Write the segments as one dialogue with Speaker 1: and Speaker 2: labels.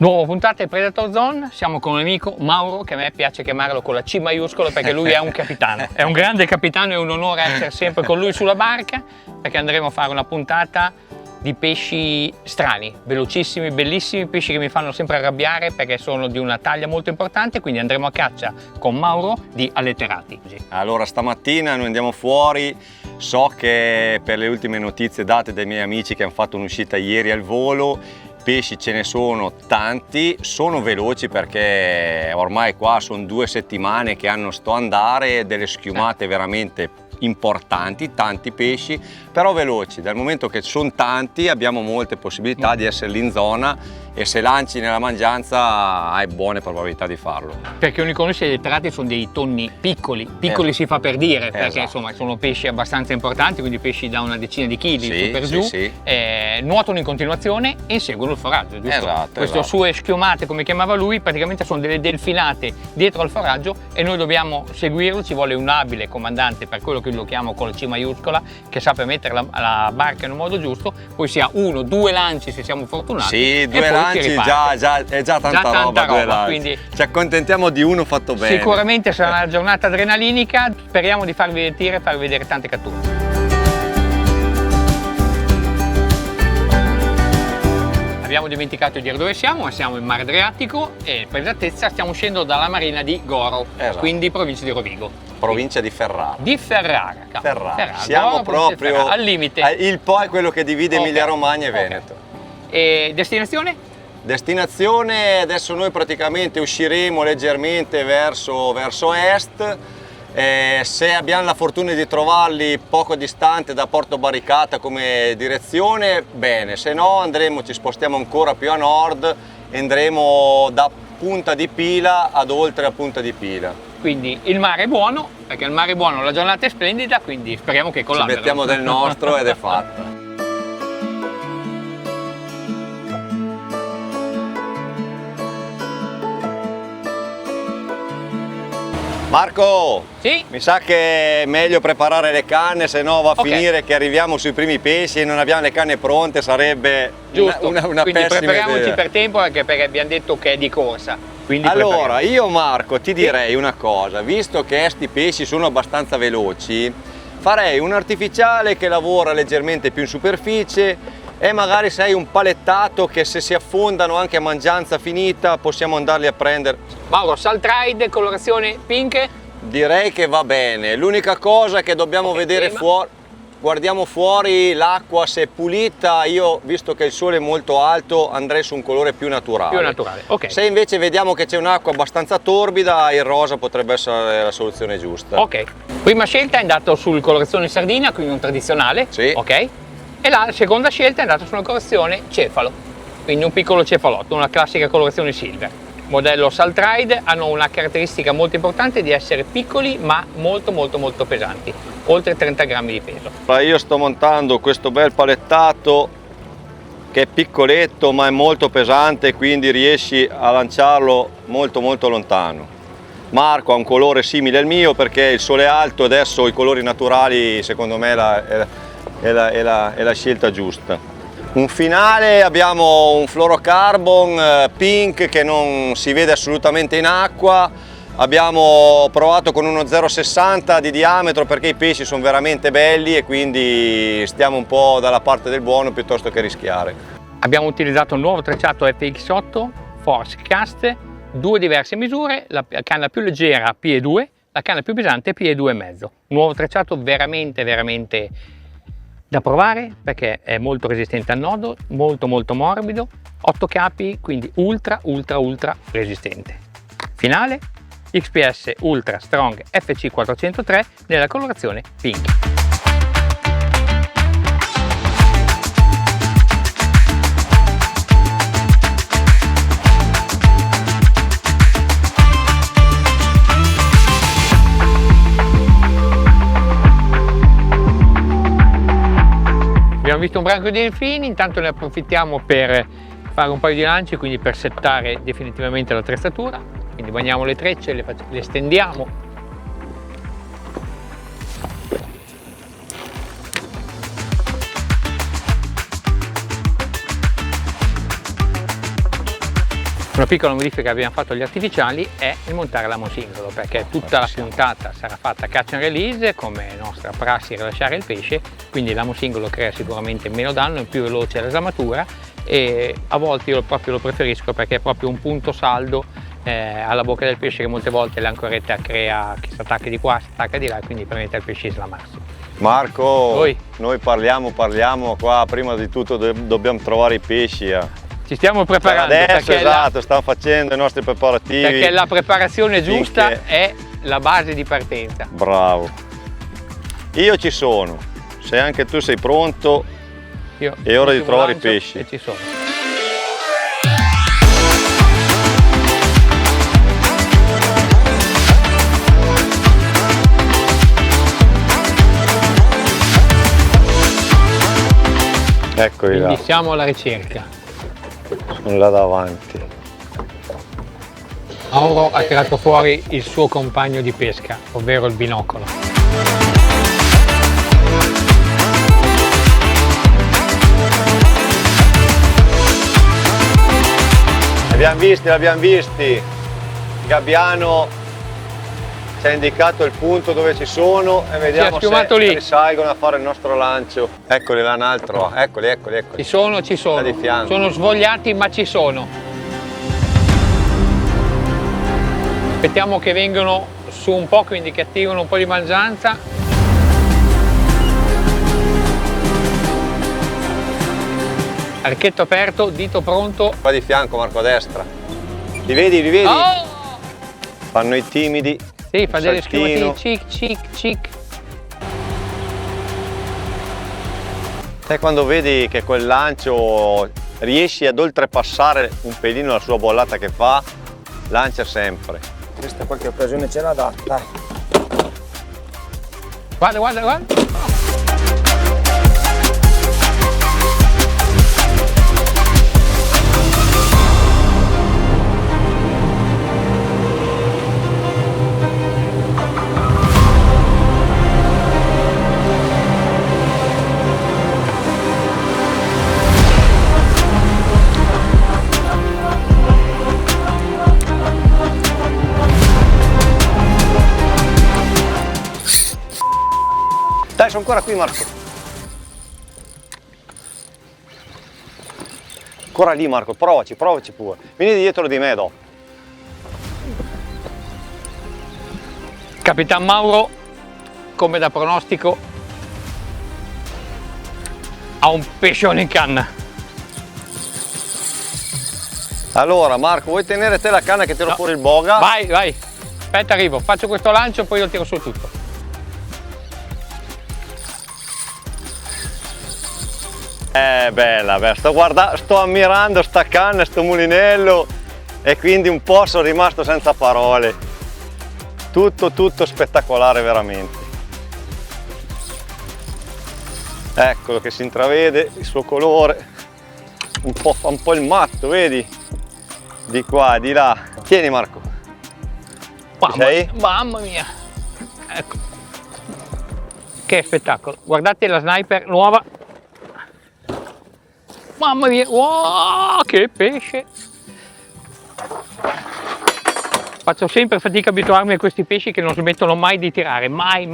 Speaker 1: Nuova puntata di Predator Zone, siamo con un amico Mauro, che a me piace chiamarlo con la C maiuscola perché lui è un capitano, è un grande capitano, è un onore essere sempre con lui sulla barca, perché andremo a fare una puntata di pesci strani, velocissimi, bellissimi, pesci che mi fanno sempre arrabbiare perché sono di una taglia molto importante, quindi andremo a caccia con Mauro di alletterati.
Speaker 2: Allora stamattina noi andiamo fuori, so che per le ultime notizie date dai miei amici che hanno fatto un'uscita ieri al volo, pesci ce ne sono tanti, sono veloci perché ormai qua sono 2 settimane che hanno sto andare, delle schiumate veramente importanti, tanti pesci, però veloci. Dal momento che sono tanti abbiamo molte possibilità di essere lì in zona e se lanci nella mangianza hai buone probabilità di farlo.
Speaker 1: Perché non conosce, gli letterati sono dei tonni piccoli, si fa per dire, perché
Speaker 2: esatto.
Speaker 1: Insomma sono pesci abbastanza importanti, quindi pesci da una decina di chili su per giù,
Speaker 2: sì.
Speaker 1: Nuotano in continuazione e inseguono il foraggio, giusto?
Speaker 2: Esatto.
Speaker 1: Sue schiumate, come chiamava lui, praticamente sono delle delfinate dietro al foraggio e noi dobbiamo seguirlo, ci vuole un abile comandante, per quello che lo chiamo con la C maiuscola, che sappia mettere la barca in un modo giusto, poi si ha 1 o 2 lanci se siamo fortunati.
Speaker 2: Sì, 2 lanci è già tanta roba, quindi ci accontentiamo di uno fatto bene.
Speaker 1: Sicuramente sarà una giornata adrenalinica, speriamo di farvi divertire e farvi vedere tante catture. Abbiamo dimenticato di dire dove siamo, ma siamo in Mare Adriatico e per esattezza stiamo uscendo dalla marina di Goro, quindi provincia di Rovigo.
Speaker 2: Provincia di Ferrara.
Speaker 1: Di Ferrara.
Speaker 2: Siamo
Speaker 1: Goro,
Speaker 2: proprio
Speaker 1: al limite.
Speaker 2: Il Po è quello che divide Emilia Romagna e Veneto.
Speaker 1: E destinazione?
Speaker 2: Destinazione, adesso noi praticamente usciremo leggermente verso est. Se abbiamo la fortuna di trovarli poco distante da Porto Baricata come direzione, bene, se no ci spostiamo ancora più a nord e andremo da Punta di Pila ad oltre a Punta di Pila.
Speaker 1: Quindi il mare è buono, perché il mare è buono, la giornata è splendida, quindi speriamo che collabori.
Speaker 2: Ci mettiamo del nostro ed è fatta. Marco,
Speaker 1: sì?
Speaker 2: Mi sa che è meglio preparare le canne, se no va a finire che arriviamo sui primi pesci e non abbiamo le canne pronte, sarebbe una
Speaker 1: quindi
Speaker 2: pessima
Speaker 1: prepariamoci
Speaker 2: idea.
Speaker 1: per tempo perché abbiamo detto che è di corsa. Quindi
Speaker 2: allora, io Marco ti direi una cosa, visto che questi pesci sono abbastanza veloci, farei un artificiale che lavora leggermente più in superficie e magari se hai un palettato che se si affondano anche a mangianza finita possiamo andarli a prendere.
Speaker 1: Mauro, Salt Ride, colorazione pink?
Speaker 2: Direi che va bene, l'unica cosa è che dobbiamo vedere fuori, guardiamo fuori l'acqua se è pulita, io visto che il sole è molto alto andrei su un colore più naturale.
Speaker 1: Più naturale, ok.
Speaker 2: Se invece vediamo che c'è un'acqua abbastanza torbida, il rosa potrebbe essere la soluzione giusta.
Speaker 1: Ok, prima scelta è andato sul colorazione sardina, quindi un tradizionale,
Speaker 2: sì.
Speaker 1: Ok. E la seconda scelta è andata sulla colorazione cefalo, quindi un piccolo cefalotto, una classica colorazione silver. Modello Salt Ride, hanno una caratteristica molto importante di essere piccoli ma molto pesanti, oltre 30 grammi di peso.
Speaker 2: Io sto montando questo bel palettato che è piccoletto ma è molto pesante, quindi riesci a lanciarlo molto lontano. Marco ha un colore simile al mio perché il sole è alto, adesso i colori naturali secondo me è la scelta giusta. Un finale, abbiamo un fluorocarbon pink che non si vede assolutamente in acqua, abbiamo provato con uno 0,60 di diametro perché i pesci sono veramente belli e quindi stiamo un po' dalla parte del buono piuttosto che rischiare.
Speaker 1: Abbiamo utilizzato un nuovo tracciato FX8 Force Cast, 2 diverse misure, la canna più leggera PE2, la canna più pesante PE2,5. Un nuovo tracciato veramente da provare perché è molto resistente al nodo, molto morbido, 8 capi, quindi ultra resistente. Finale XPS Ultra Strong FC403 nella colorazione pink. Abbiamo visto un branco di delfini, intanto ne approfittiamo per fare un paio di lanci, quindi per settare definitivamente l'attrezzatura. Quindi bagniamo le trecce, le stendiamo. Una piccola modifica che abbiamo fatto agli artificiali è il montare l'amo singolo, perché tutta la puntata sarà fatta catch and release, come nostra prassi rilasciare il pesce, quindi l'amo singolo crea sicuramente meno danno, è più veloce l'esamatura e a volte io proprio lo preferisco perché è proprio un punto saldo alla bocca del pesce, che molte volte l'ancoretta crea che si attacca di qua, si attacca di là, quindi permette al pesce di slamarsi.
Speaker 2: Marco, noi parliamo qua, prima di tutto dobbiamo trovare i pesci.
Speaker 1: Ci stiamo preparando.
Speaker 2: Adesso esatto, stiamo facendo i nostri preparativi.
Speaker 1: Perché la preparazione giusta è la base di partenza.
Speaker 2: Bravo. Io ci sono, se anche tu sei pronto, è ora di trovare i pesci.
Speaker 1: E ci sono.
Speaker 2: Eccoli là.
Speaker 1: Quindi siamo alla ricerca.
Speaker 2: Sono là davanti.
Speaker 1: Mauro ha tirato fuori il suo compagno di pesca, ovvero il binocolo.
Speaker 2: L'abbiamo visti. Gabbiano ci ha indicato il punto dove ci sono e vediamo se risalgono a fare il nostro lancio. Eccoli là un altro, eccoli.
Speaker 1: Ci sono.
Speaker 2: Di fianco.
Speaker 1: Sono svogliati ma ci sono. Aspettiamo che vengano su un po', quindi che attivano un po' di mangianza. Archetto aperto, dito pronto.
Speaker 2: Qua di fianco, Marco, a destra. Li vedi?
Speaker 1: Oh!
Speaker 2: Fanno i timidi.
Speaker 1: Sì, fa delle schiumatine, cic.
Speaker 2: Sai quando vedi che quel lancio riesci ad oltrepassare un pelino la sua bollata che fa, lancia sempre.
Speaker 3: Questa qualche occasione ce l'ha data, dai.
Speaker 1: Guarda.
Speaker 2: Dai, sono ancora qui, Marco. Ancora lì, Marco, provaci pure. Vieni dietro di me dopo.
Speaker 1: Capitan Mauro, come da pronostico, ha un pescione in canna.
Speaker 2: Allora, Marco, vuoi tenere te la canna che tiro fuori il boga?
Speaker 1: Vai. Aspetta, arrivo. Faccio questo lancio, poi lo tiro su tutto.
Speaker 2: Bella, sto ammirando sta canna, sto mulinello e quindi un po' sono rimasto senza parole. Tutto spettacolare veramente. Eccolo che si intravede, il suo colore, fa un po' il matto, vedi? Di qua, di là. Tieni, Marco.
Speaker 1: Mamma mia. Ecco. Che spettacolo. Guardate la sniper nuova. Mamma mia, wow, che pesce! Faccio sempre fatica a abituarmi a questi pesci che non smettono mai di tirare, mai.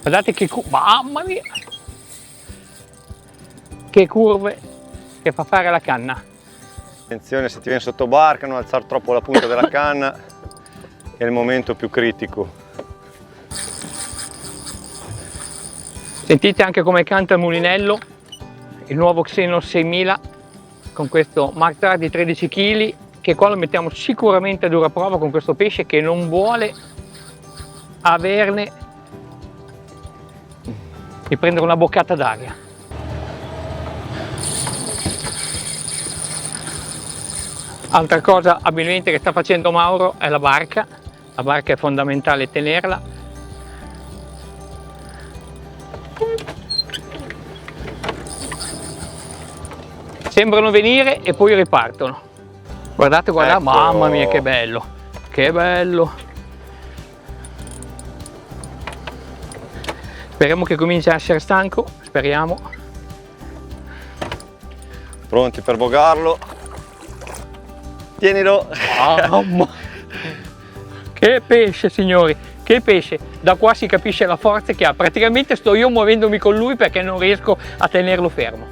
Speaker 1: Guardate che mamma mia! Che curve che fa fare la canna.
Speaker 2: Attenzione, se ti viene sotto barca, non alzare troppo la punta della canna, è il momento più critico.
Speaker 1: Sentite anche come canta il mulinello, il nuovo Xenos 6000 con questo Mark III di 13 kg, che qua lo mettiamo sicuramente a dura prova con questo pesce che non vuole averne di prendere una boccata d'aria. Altra cosa abilmente che sta facendo Mauro è la barca è fondamentale tenerla. Sembrano venire e poi ripartono. Guardate, ecco. Mamma mia che bello, che bello. Speriamo che cominci a essere stanco, speriamo.
Speaker 2: Pronti per vogarlo? Tienilo!
Speaker 1: Che pesce, signori, che pesce! Da qua si capisce la forza che ha. Praticamente sto io muovendomi con lui perché non riesco a tenerlo fermo.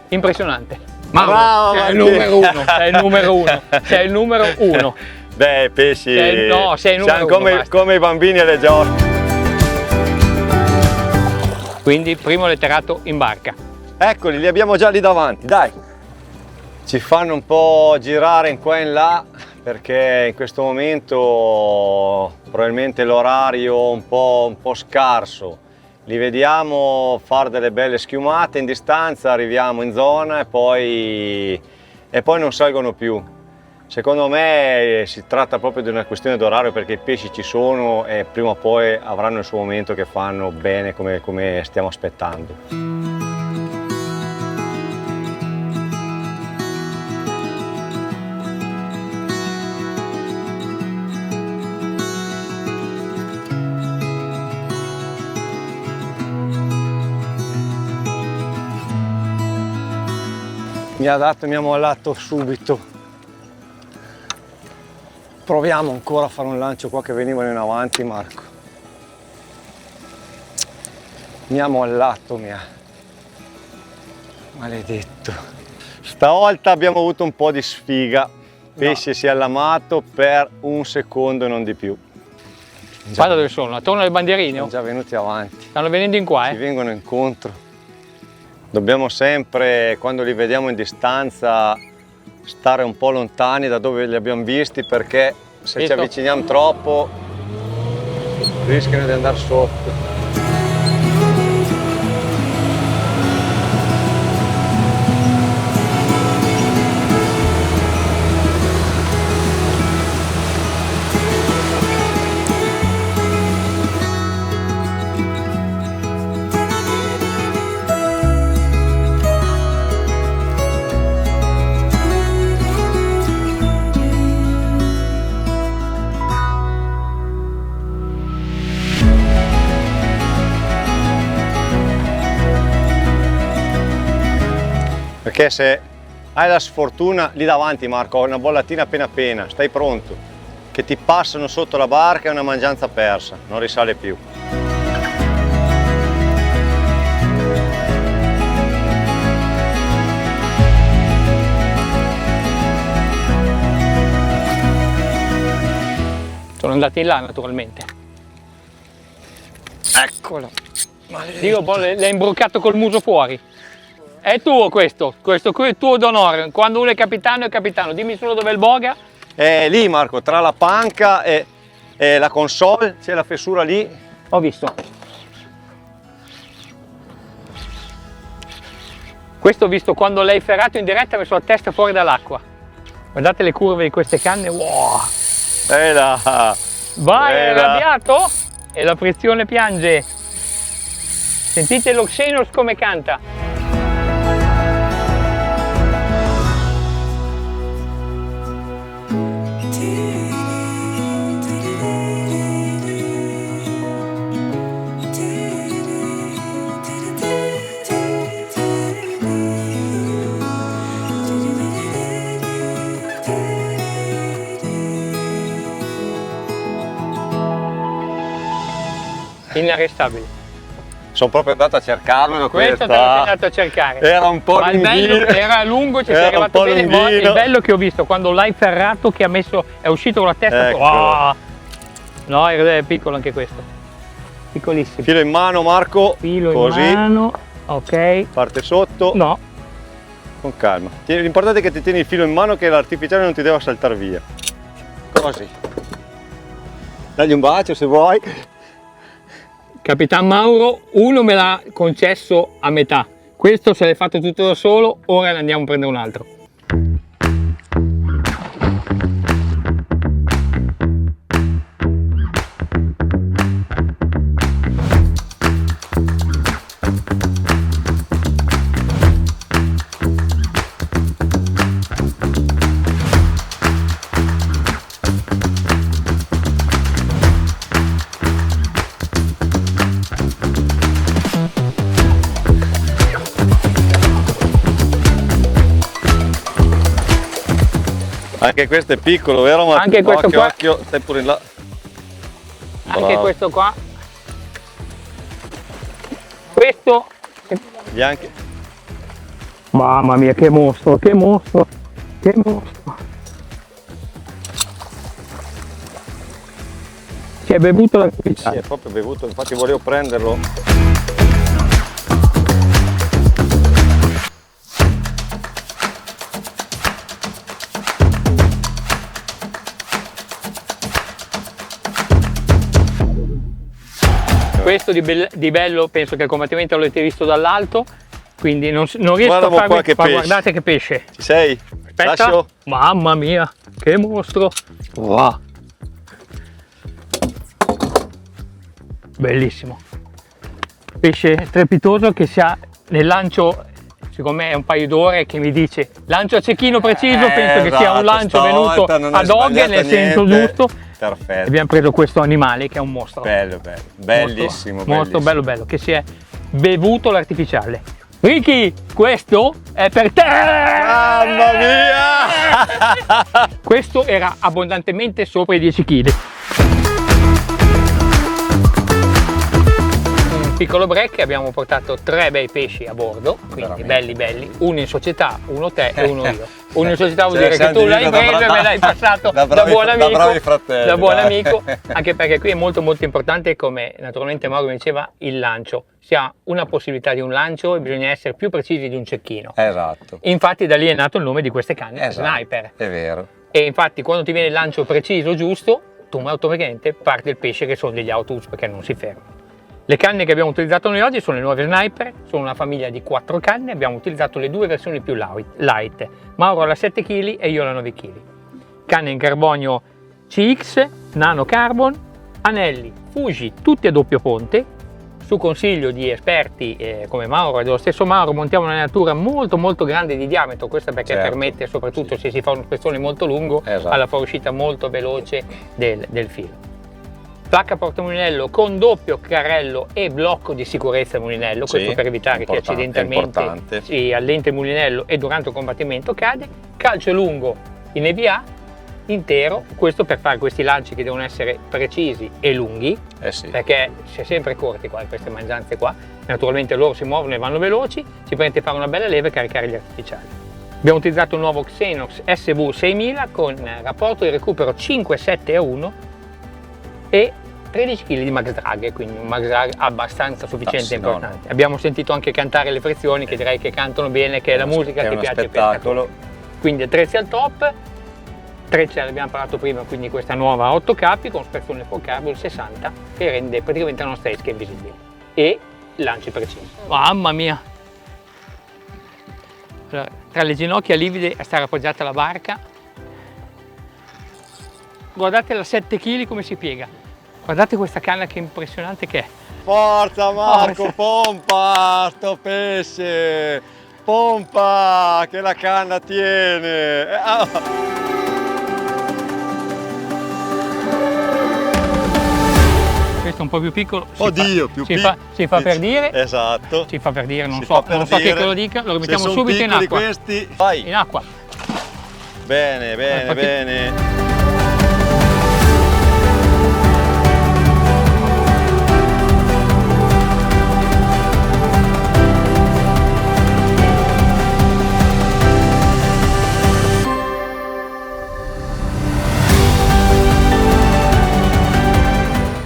Speaker 1: Impressionante.
Speaker 2: Bravo,
Speaker 1: sei il numero uno, sei il numero uno, sei il numero uno.
Speaker 2: Beh, pesci,
Speaker 1: sei il numero uno,
Speaker 2: come i bambini alle giostre.
Speaker 1: Quindi primo letterato in barca.
Speaker 2: Eccoli, li abbiamo già lì davanti, dai. Ci fanno un po' girare in qua e in là perché in questo momento probabilmente l'orario un po' scarso. Li vediamo fare delle belle schiumate in distanza, arriviamo in zona e poi non salgono più. Secondo me si tratta proprio di una questione d'orario perché i pesci ci sono e prima o poi avranno il suo momento che fanno bene come stiamo aspettando. Mi ha mollato subito. Proviamo ancora a fare un lancio qua che venivano in avanti, Marco. Mi ha mollato, maledetto. Stavolta abbiamo avuto un po' di sfiga. Pesce si è allamato per un secondo e non di più.
Speaker 1: Guarda dove sono, attorno alle bandierine.
Speaker 2: Sono già venuti avanti.
Speaker 1: Stanno venendo in qua,
Speaker 2: Ci vengono incontro. Dobbiamo sempre, quando li vediamo in distanza, stare un po' lontani da dove li abbiamo visti perché se ci avviciniamo troppo rischiano di andare sotto. Perché se hai la sfortuna lì davanti, Marco, ho una bollatina appena, stai pronto, che ti passano sotto la barca è una mangianza persa, non risale più.
Speaker 1: Sono andati in là naturalmente.
Speaker 2: Eccolo!
Speaker 1: Dico, poi l'hai imbroccato col muso fuori. È tuo questo qui è tuo d'onore. Quando uno è capitano, dimmi solo dov'è il boga.
Speaker 2: È lì, Marco, tra la panca e la console, c'è la fessura lì.
Speaker 1: Ho visto. Questo ho visto quando l'hai ferrato in diretta, ha messo la testa fuori dall'acqua. Guardate le curve di queste canne, wow! Vai, è arrabbiato e la pressione piange. Sentite lo Xenos come canta. Inarrestabile.
Speaker 2: Sono proprio andato a cercarlo.
Speaker 1: Questo te l'ho andato a cercare.
Speaker 2: Era un po' lunghino.
Speaker 1: Era lungo, ci sei arrivato bene. Ma il bello che ho visto quando l'hai ferrato, che ha messo, è uscito con la testa.
Speaker 2: Ecco.
Speaker 1: Oh! No, è piccolo anche questo. Piccolissimo.
Speaker 2: Filo in mano, Marco.
Speaker 1: Filo
Speaker 2: così.
Speaker 1: In mano. Ok.
Speaker 2: Parte sotto.
Speaker 1: No.
Speaker 2: Con calma. L'importante è che ti tieni il filo in mano, che l'artificiale non ti deve saltare via. Così. Dagli un bacio se vuoi.
Speaker 1: Capitan Mauro, uno me l'ha concesso a metà, questo se l'hai fatto tutto da solo, ora ne andiamo a prendere un altro.
Speaker 2: Anche questo è piccolo, vero Matteo?
Speaker 1: Anche questo
Speaker 2: occhio,
Speaker 1: qua.
Speaker 2: occhio, stai pure in là.
Speaker 1: Anche
Speaker 2: Bravo.
Speaker 1: questo qua. Questo.
Speaker 2: Bianchi.
Speaker 1: Mamma mia, che mostro, che mostro, che mostro. Si è bevuto
Speaker 2: Sì,
Speaker 1: l'artificiale.
Speaker 2: è proprio bevuto, infatti volevo prenderlo.
Speaker 1: Questo di bello penso che il combattimento l'avete visto dall'alto, quindi non riesco
Speaker 2: Guarda
Speaker 1: a
Speaker 2: un po'
Speaker 1: farvi,
Speaker 2: qua che
Speaker 1: ma
Speaker 2: pesce.
Speaker 1: guardate che pesce.
Speaker 2: Ci sei?
Speaker 1: Aspetta,
Speaker 2: Lascio?
Speaker 1: mamma mia, che mostro. Wow. Bellissimo. Pesce strepitoso che si ha nel lancio, secondo me è un paio d'ore che mi dice lancio a cecchino preciso, penso che sia un lancio venuto ad oghe nel senso giusto.
Speaker 2: Perfetto.
Speaker 1: Abbiamo preso questo animale che è un mostro.
Speaker 2: Bello, bello. Bellissimo.
Speaker 1: Mostro
Speaker 2: bellissimo.
Speaker 1: bello bello, che si è bevuto l'artificiale. Ricky, questo è per te!
Speaker 2: Mamma mia!
Speaker 1: Questo era abbondantemente sopra i 10 kg. Un piccolo break, abbiamo portato 3 bei pesci a bordo, quindi
Speaker 2: Veramente.
Speaker 1: belli, uno in società, uno te e uno io. Uno in società vuol
Speaker 2: Cioè,
Speaker 1: dire che
Speaker 2: siamo
Speaker 1: tu l'hai
Speaker 2: divisi da
Speaker 1: preso e me l'hai passato
Speaker 2: da
Speaker 1: da
Speaker 2: bravi-
Speaker 1: buon
Speaker 2: da
Speaker 1: amico,
Speaker 2: bravi fratelli,
Speaker 1: da buon
Speaker 2: dai.
Speaker 1: amico, anche perché qui è molto molto importante, come naturalmente Mauro mi diceva, il lancio. Si ha una possibilità di un lancio e bisogna essere più precisi di un cecchino.
Speaker 2: Esatto.
Speaker 1: Infatti da lì è nato il nome di queste canne,
Speaker 2: Esatto.
Speaker 1: sniper.
Speaker 2: È vero.
Speaker 1: E infatti quando ti viene il lancio preciso, giusto, tu automaticamente parte il pesce, che sono degli autobus perché non si ferma. Le canne che abbiamo utilizzato noi oggi sono le nuove Sniper, sono una famiglia di 4 canne, abbiamo utilizzato le 2 versioni più light. Mauro la 7 kg e io la 9 kg. Canne in carbonio CX, nano carbon, anelli Fuji, tutti a doppio ponte. Su consiglio di esperti come Mauro e dello stesso Mauro montiamo una natura molto molto grande di diametro, questo perché
Speaker 2: Certo.
Speaker 1: permette, soprattutto se si fa uno spezzone molto lungo,
Speaker 2: Esatto.
Speaker 1: alla fuoriuscita molto veloce del filo. Placca portamulinello con doppio carrello e blocco di sicurezza al mulinello,
Speaker 2: Sì,
Speaker 1: questo per evitare che
Speaker 2: importante,
Speaker 1: accidentalmente
Speaker 2: importante.
Speaker 1: si allenta il mulinello e durante il combattimento cade. Calcio lungo in EVA intero, questo per fare questi lanci che devono essere precisi e lunghi,
Speaker 2: Eh sì.
Speaker 1: perché si è sempre corti qua in queste mangianze qua, naturalmente loro si muovono e vanno veloci, ci permette di fare una bella leva e caricare gli artificiali. Abbiamo utilizzato un nuovo Xenox SV6000 con rapporto di recupero 5-7-1 e 13 kg di max drag, quindi un max drag abbastanza sufficiente e
Speaker 2: sì, no,
Speaker 1: importante. Abbiamo sentito anche cantare le frizioni, che direi che cantano bene, che è la musica
Speaker 2: È
Speaker 1: che
Speaker 2: uno
Speaker 1: piace ai
Speaker 2: spettacolo.
Speaker 1: pescatori. Quindi attrezzi al top, treccia abbiamo parlato prima, quindi questa nuova 8 capi con spezzone full carbon 60 che rende praticamente la nostra esca invisibile e lanci precisi. Mamma mia! Allora, tra le ginocchia livide a stare appoggiata alla barca, guardate la 7 kg come si piega, guardate questa canna che impressionante che è.
Speaker 2: Forza Marco,
Speaker 1: Forza.
Speaker 2: pompa sto pesce! Pompa che la canna tiene!
Speaker 1: Questo è un po' più piccolo.
Speaker 2: Oddio, più
Speaker 1: si
Speaker 2: piccolo!
Speaker 1: fa per dire.
Speaker 2: Esatto.
Speaker 1: Si fa per dire, non
Speaker 2: Si
Speaker 1: so,
Speaker 2: fa per
Speaker 1: non so chi
Speaker 2: dire.
Speaker 1: che lo dica, lo
Speaker 2: Se
Speaker 1: mettiamo
Speaker 2: son
Speaker 1: subito in
Speaker 2: piccoli
Speaker 1: acqua.
Speaker 2: questi, vai!
Speaker 1: In acqua.
Speaker 2: Bene, bene,
Speaker 1: Infatti-
Speaker 2: bene.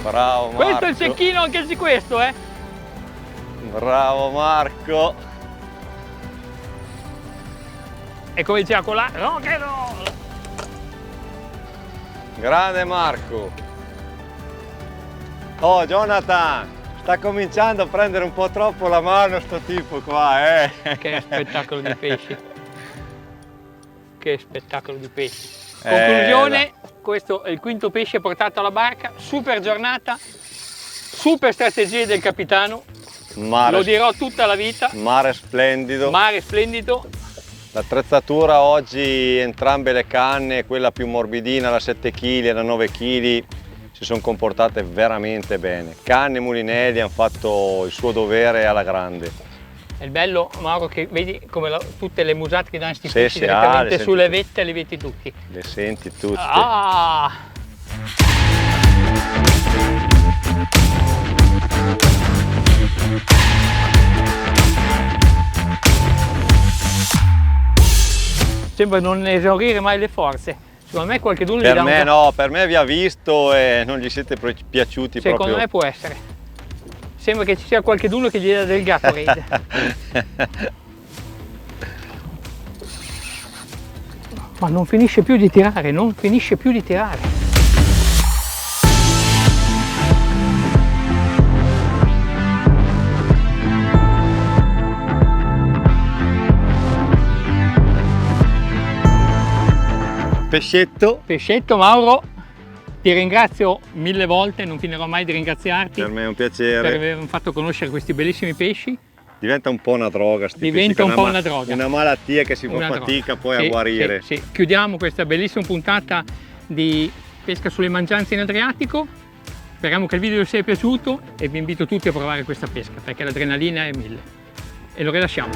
Speaker 2: Bravo Marco.
Speaker 1: Questo è il cecchino anche di questo, eh?
Speaker 2: Bravo Marco.
Speaker 1: E come diceva con la... No, che no!
Speaker 2: Grande Marco. Oh Jonathan, sta cominciando a prendere un po' troppo la mano sto tipo qua,
Speaker 1: Che spettacolo di pesci. Che spettacolo di pesci. Conclusione, questo è il quinto pesce portato alla barca, super giornata, super strategie del capitano,
Speaker 2: Mare,
Speaker 1: lo dirò tutta la vita,
Speaker 2: mare splendido.
Speaker 1: mare splendido,
Speaker 2: L'attrezzatura oggi, entrambe le canne, quella più morbidina, la 7 kg e la 9 kg, si sono comportate veramente bene. Canne e mulinelli hanno fatto il suo dovere alla grande.
Speaker 1: È il bello, Mauro, che vedi come tutte le musate che danno sti
Speaker 2: Sì,
Speaker 1: pesci
Speaker 2: sì,
Speaker 1: direttamente
Speaker 2: le
Speaker 1: sulle
Speaker 2: senti.
Speaker 1: vette, li vedi tutti.
Speaker 2: Le senti tutte.
Speaker 1: Ah! Sembra non esaurire mai le forze. Secondo me qualcuno gli
Speaker 2: Per
Speaker 1: dà
Speaker 2: me
Speaker 1: un...
Speaker 2: no, per me vi ha visto e non gli siete piaciuti
Speaker 1: Secondo
Speaker 2: proprio.
Speaker 1: me può essere. Sembra che ci sia qualcuno che gli dà del Gatorade. Ma non finisce più di tirare, non finisce più di tirare.
Speaker 2: Pescetto,
Speaker 1: Pescetto, Mauro, ti ringrazio 1000 volte, non finirò mai di ringraziarti
Speaker 2: per me è un
Speaker 1: per
Speaker 2: piacere.
Speaker 1: avermi fatto conoscere questi bellissimi pesci.
Speaker 2: Diventa un po' una droga, sti
Speaker 1: Diventa
Speaker 2: pesci,
Speaker 1: un po' una droga.
Speaker 2: Una malattia che si fa
Speaker 1: Una
Speaker 2: fatica
Speaker 1: droga.
Speaker 2: poi
Speaker 1: Sì,
Speaker 2: a guarire.
Speaker 1: Sì, sì. Chiudiamo questa bellissima puntata di pesca sulle mangianze in Adriatico. Speriamo che il video vi sia piaciuto e vi invito tutti a provare questa pesca perché l'adrenalina è 1000. E lo rilasciamo.